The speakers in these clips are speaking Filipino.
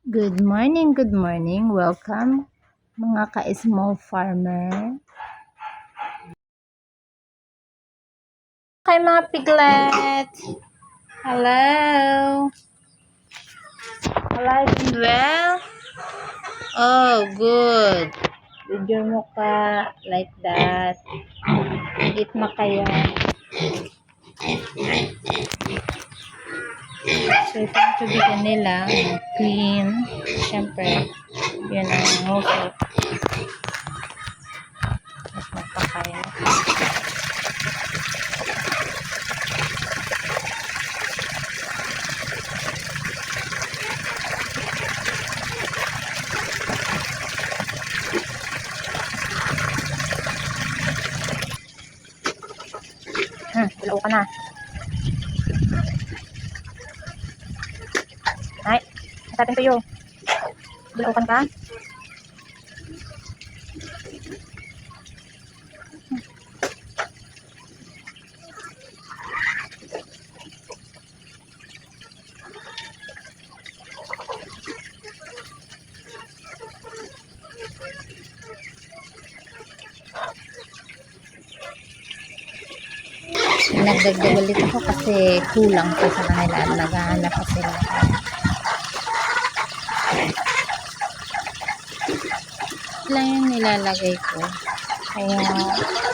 Good morning. Welcome mga ka-small farmer. Kay mga piglet. Hello. Alive and well? Oh, good. With your mukha like that. Eat na kayo. So, ito ang tubigan nila. Clean. Siyempre, yun ang nguso. At magpakain. Hello ka na. Ay, sabi ko yun. Bulaukan ka? Nagdagdag ulit ako kasi kulang pa sa kanila at naghahanap pa sila. Lang yung nilalagay ko. Kaya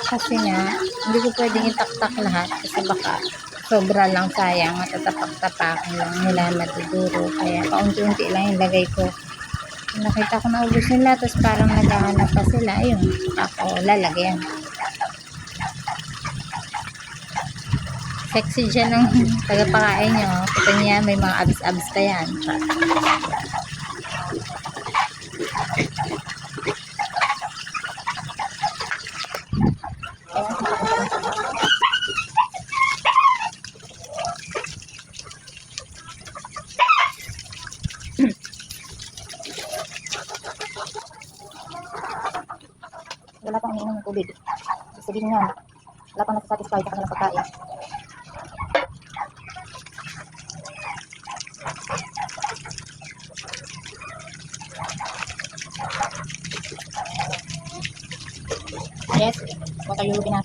kasi nga hindi ko pwedeng itaktak lahat kasi baka sobra lang, sayang, matatapak-tapakan lang nila, matuduro. Kaya paunti-unti lang yung lagay ko. Nakita ko na ubos nila tapos parang naghahanap pa sila. Ayun, ako lalagyan. Sexy dyan ng tagapakain nyo. Kita niya may mga abs-abs pa yan. Wala pang ininom ng tubig. Sabihin nga, wala pang nasa-satisfy sa kanilang pagkain. Yes, what are you looking at?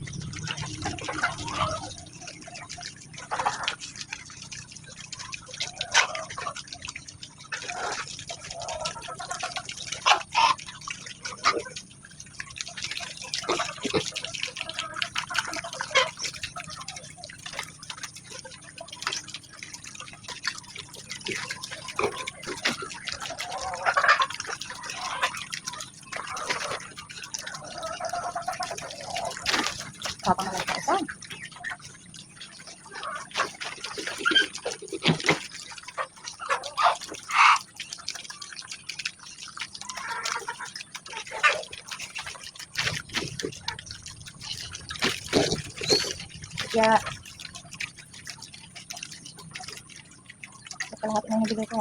Kapang naman sa isa. Kaya kalahati na nabigay ko.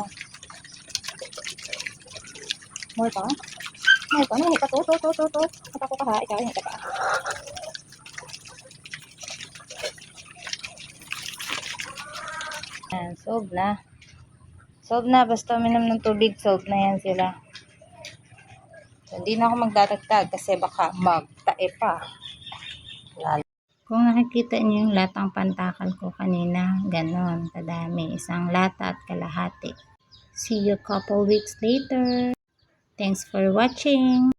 More pa? More pa? Nahingi pa to. Saka ko ka ha. Ikaw, hingi ka pa. Yan, solve na. Solve na. Basta uminom ng tubig, solve na yan sila. So, hindi na ako magdadagdag kasi baka magtae pa. Kung nakikita niyo yung latang pantakal ko kanina, ganon, kadami. Isang lata at kalahati. See you couple weeks later. Thanks for watching.